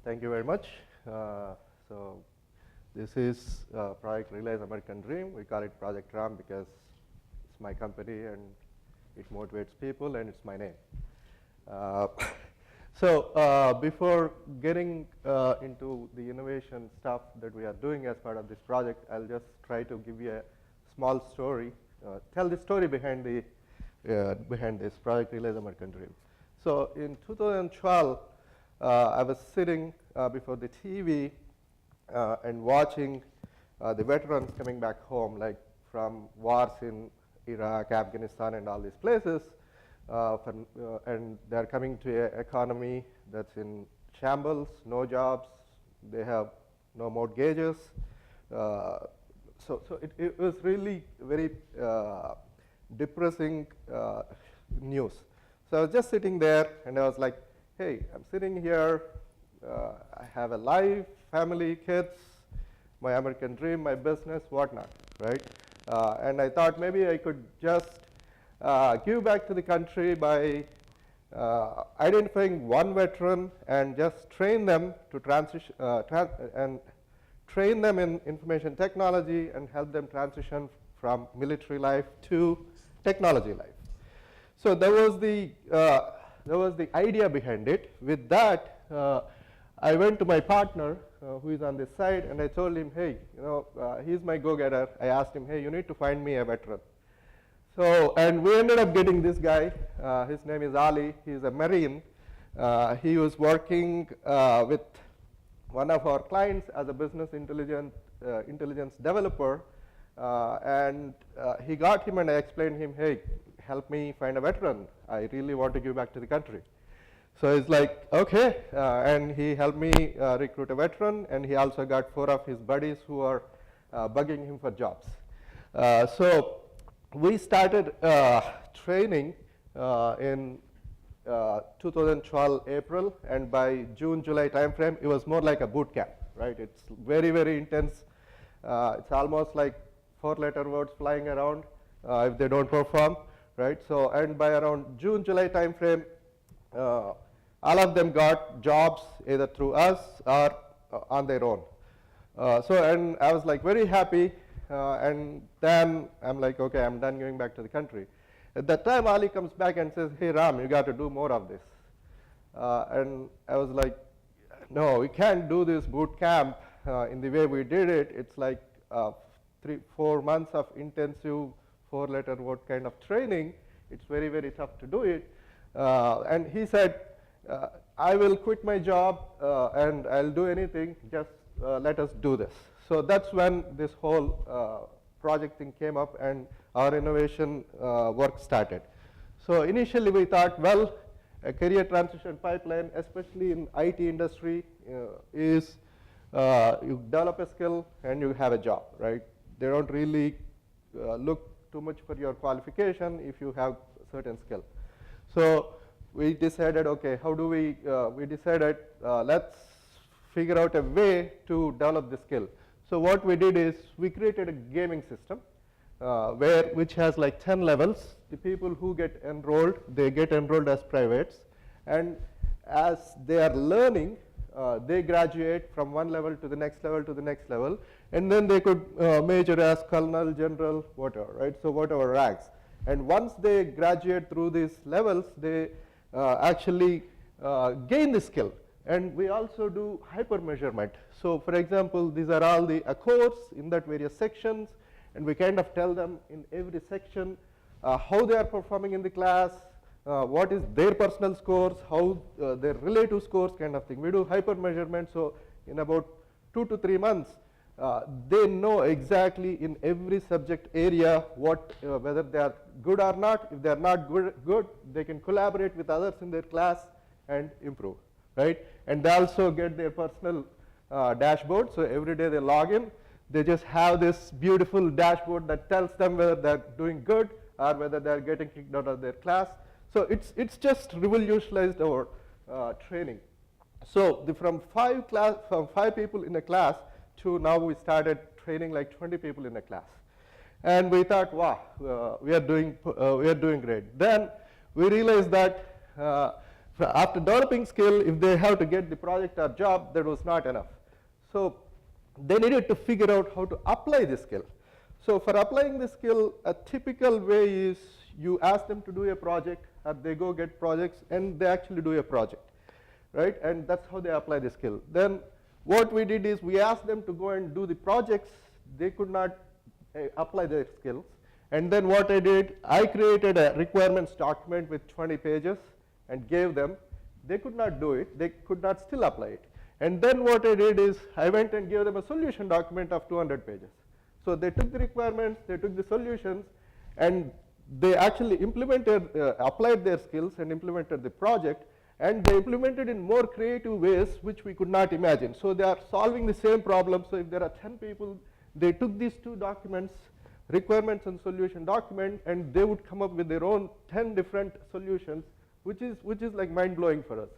Thank you very much. So this is Project Realize American Dream. We call it Project RAM because it's my company and it motivates people and it's my name. Before getting into the innovation stuff that we are doing as part of this project, I'll just try to give you a small story, tell the story behind this Project Realize American Dream. So in 2012, I was sitting before the TV and watching the veterans coming back home, like from wars in Iraq, Afghanistan, and all these places. And they're coming to an economy that's in shambles, no jobs, they have no mortgages. So it was really very depressing news. So I was just sitting there and I was like, hey, I'm sitting here, I have a life, family, kids, my American dream, my business, whatnot, right? And I thought maybe I could just give back to the country by identifying one veteran and just train them to transition and train them in information technology and help them transition from military life to technology life. So there was the idea behind it. With that, I went to my partner who is on this side, and I told him, hey, he's my go-getter. I asked him, hey, you need to find me a veteran. So, and we ended up getting this guy. His name is Ali. He's a Marine. He was working with one of our clients as a business intelligence developer. And he got him, and I explained to him, hey, help me find a veteran. I really want to give back to the country. So he's like, okay. And he helped me recruit a veteran, and he also got 4 of his buddies who are bugging him for jobs. So we started training in 2012 April, and by June, July timeframe, it was more like a boot camp, right? It's very, very intense. It's almost like 4-letter words flying around if they don't perform, right? So, and by around June, July timeframe, all of them got jobs either through us or on their own. And I was like very happy. And then I'm like, okay, I'm done going back to the country. At that time, Ali comes back and says, hey, Ram, you got to do more of this. And I was like, no, we can't do this boot camp in the way we did it. It's like 3-4 months of intensive 4-letter word kind of training. It's very, very tough to do it. And he said, I will quit my job and I'll do anything, just let us do this. So that's when this whole project thing came up and our innovation work started. So initially we thought, well, a career transition pipeline, especially in IT industry, is you develop a skill and you have a job, right? They don't really look too much for your qualification if you have certain skill. So we decided, okay, how do we decided, let's figure out a way to develop the skill. So what we did is we created a gaming system which has like 10 levels. The people who get enrolled, they get enrolled as privates. And as they are learning, they graduate from one level to the next level to the next level. And then they could major as colonel, general, whatever, right? So whatever ranks. And once they graduate through these levels, they actually gain the skill. And we also do hyper measurement. So for example, these are all the course in that various sections, and we kind of tell them in every section how they are performing in the class, what is their personal scores, how their relative scores kind of thing. We do hyper measurement, so in about 2 to 3 months, they know exactly in every subject area what whether they are good or not. If they are not good, they can collaborate with others in their class and improve. Right? And they also get their personal dashboard. So every day they log in, they just have this beautiful dashboard that tells them whether they're doing good or whether they're getting kicked out of their class. So it's just revolutionized our training. So from 5 people in a class to now we started training like 20 people in a class. And we thought, wow, we are doing great. Then we realized that After developing skill, if they have to get the project or job, that was not enough. So they needed to figure out how to apply the skill. So for applying the skill, a typical way is you ask them to do a project, or they go get projects, and they actually do a project, right? And that's how they apply the skill. Then what we did is we asked them to go and do the projects. They could not apply their skills. And then what I did, I created a requirements document with 20 pages and gave them. They could not do it. They could not still apply it. And then what I did is I went and gave them a solution document of 200 pages. So they took the requirements, they took the solutions, and they actually implemented, applied their skills and implemented the project. And they implemented in more creative ways which we could not imagine. So they are solving the same problem. So if there are 10 people, they took these two documents, requirements and solution document, and they would come up with their own 10 different solutions, which is like mind-blowing for us.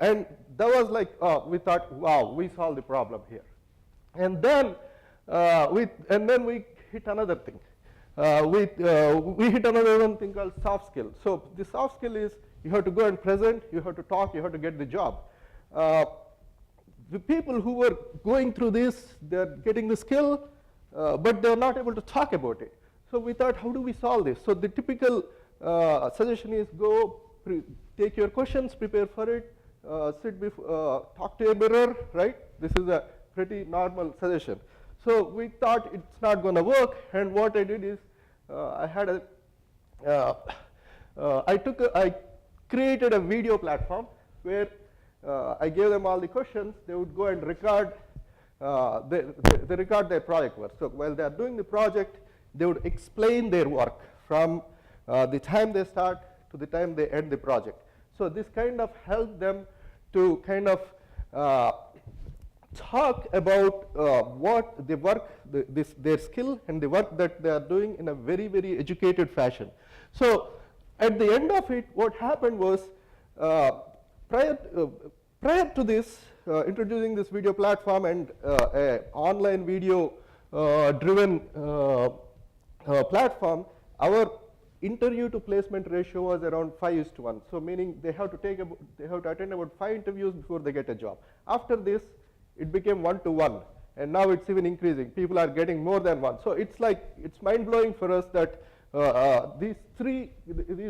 And that was like, we thought, wow, we solved the problem here. And then we hit another thing. We hit another one thing called soft skill. So the soft skill is you have to go and present, you have to talk, you have to get the job. The people who were going through this, they're getting the skill, but they're not able to talk about it. So we thought, how do we solve this? So the typical suggestion is go, take your questions, prepare for it, talk to a mirror, right? This is a pretty normal suggestion. So we thought it's not going to work, and what I did is I created a video platform where I gave them all the questions. They would go and record, they record their project work. So while they are doing the project, they would explain their work from the time they start to the time they end the project. So this kind of helped them to kind of talk about what the work, their skill and the work that they are doing in a very, very educated fashion. So at the end of it, what happened was prior to this, introducing this video platform and an online video driven platform, our interview to placement ratio was around 5:1. So meaning they have to attend about 5 interviews before they get a job. After this, it became 1-to-1, and now it's even increasing. People are getting more than one. So it's like, it's mind blowing for us that these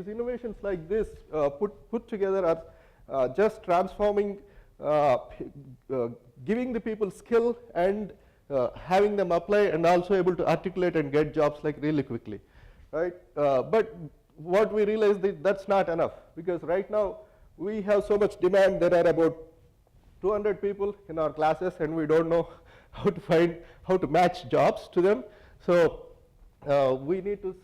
innovations like this put together are just transforming, giving the people skill and having them apply and also able to articulate and get jobs like really quickly, right? But what we realized is that's not enough, because right now we have so much demand. There are about 200 people in our classes, and we don't know how to match jobs to them. So we need to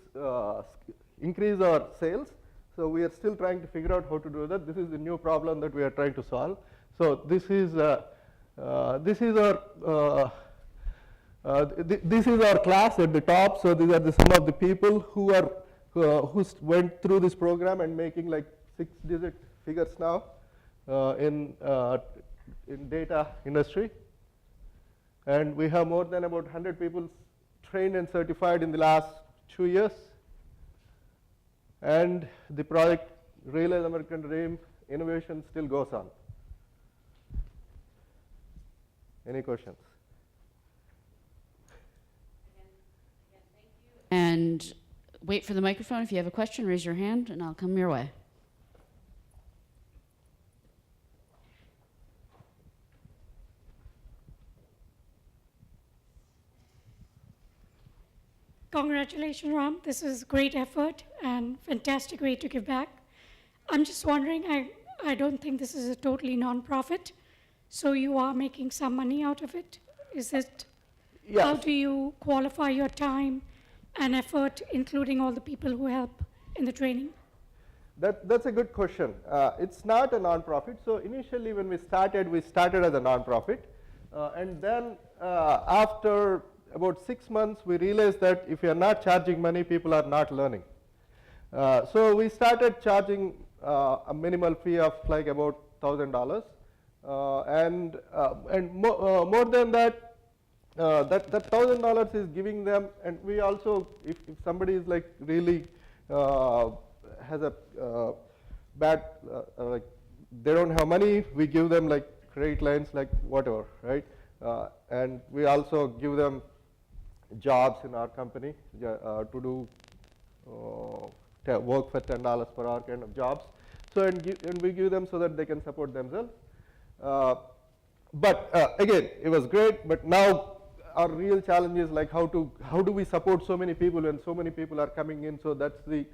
increase our sales. So we are still trying to figure out how to do that. This is the new problem that we are trying to solve. So this is our class at the top. So these are some of the people who went through this program and making like 6-digit figures now in data industry. And we have more than about 100 people trained and certified in the last 2 years. And the project Realize American Dream innovation still goes on. Any questions? Again, thank you. And wait for the microphone. If you have a question, raise your hand and I'll come your way. Congratulations, Ram. This is great effort and fantastic way to give back. I'm just wondering, I don't think this is a totally non-profit, so you are making some money out of it. Is it? Yes. How do you qualify your time and effort, including all the people who help in the training? That's a good question. It's not a non-profit. So initially when we started as a non-profit. And then after about 6 months, we realized that if we are not charging money, people are not learning. So we started charging a minimal fee of like about $1,000, and more than that, that $1,000 is giving them. And we also, if somebody is like really has a bad, like they don't have money, we give them like credit lines, like whatever, right? And we also give them jobs in our company to do work for $10 per hour kind of jobs. So and we give them so that they can support themselves. But again, it was great. But now our real challenge is like how do we support so many people when so many people are coming in? So that's the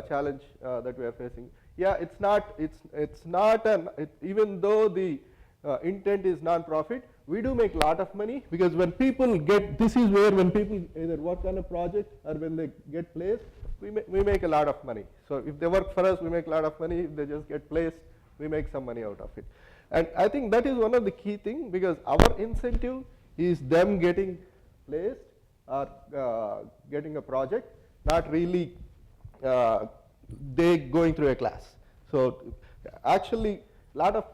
challenge that we are facing. Yeah, it's not even though the intent is non-profit, we do make a lot of money, because when people get, this is where when people either work on a project or when they get placed, we make a lot of money. So if they work for us, we make a lot of money. If they just get placed, we make some money out of it. And I think that is one of the key things, because our incentive is them getting placed or getting a project, not really they going through a class. So actually, a lot of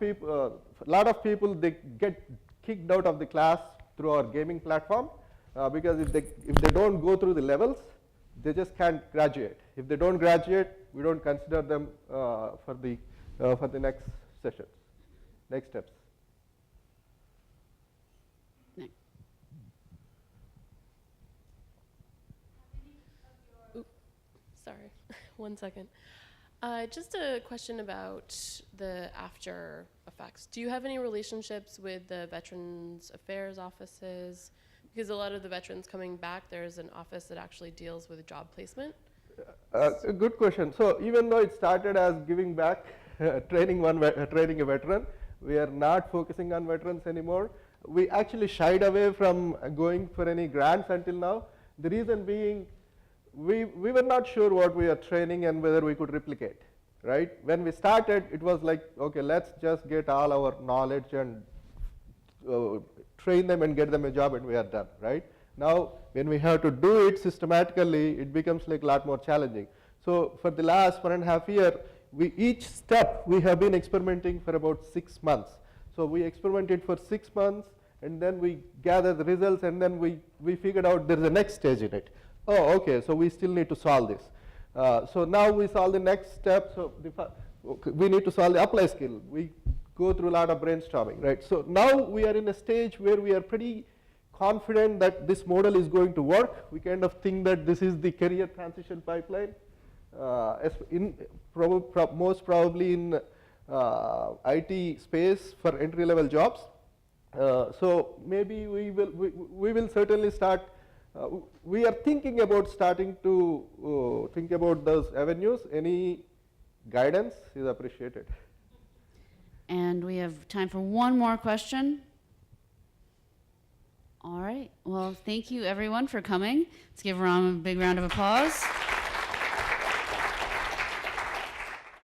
people they get kicked out of the class through our gaming platform, because if they don't go through the levels, they just can't graduate. If they don't graduate, we don't consider them for the next sessions, next steps. Sorry, 1 second. Just a question about the after effects. Do you have any relationships with the Veterans Affairs offices? Because a lot of the veterans coming back, there's an office that actually deals with job placement. A good question. So even though it started as giving back, training a veteran, we are not focusing on veterans anymore. We actually shied away from going for any grants until now. The reason being, we were not sure what we are training and whether we could replicate, right? When we started, it was like, okay, let's just get all our knowledge and train them and get them a job, and we are done, right? Now, when we have to do it systematically, it becomes like a lot more challenging. So for the last 1.5 years, each step we have been experimenting for about 6 months. So we experimented for 6 months, and then we gathered the results, and then we figured out there's a next stage in it. Oh, okay, so we still need to solve this. So now we solve the next step. So we need to solve the apply skill. We go through a lot of brainstorming, right? So now we are in a stage where we are pretty confident that this model is going to work. We kind of think that this is the career transition pipeline, most probably in IT space for entry-level jobs. So maybe we will certainly start. We are thinking about starting to think about those avenues. Any guidance is appreciated. And we have time for one more question. All right. Well, thank you everyone for coming. Let's give Ram a big round of applause.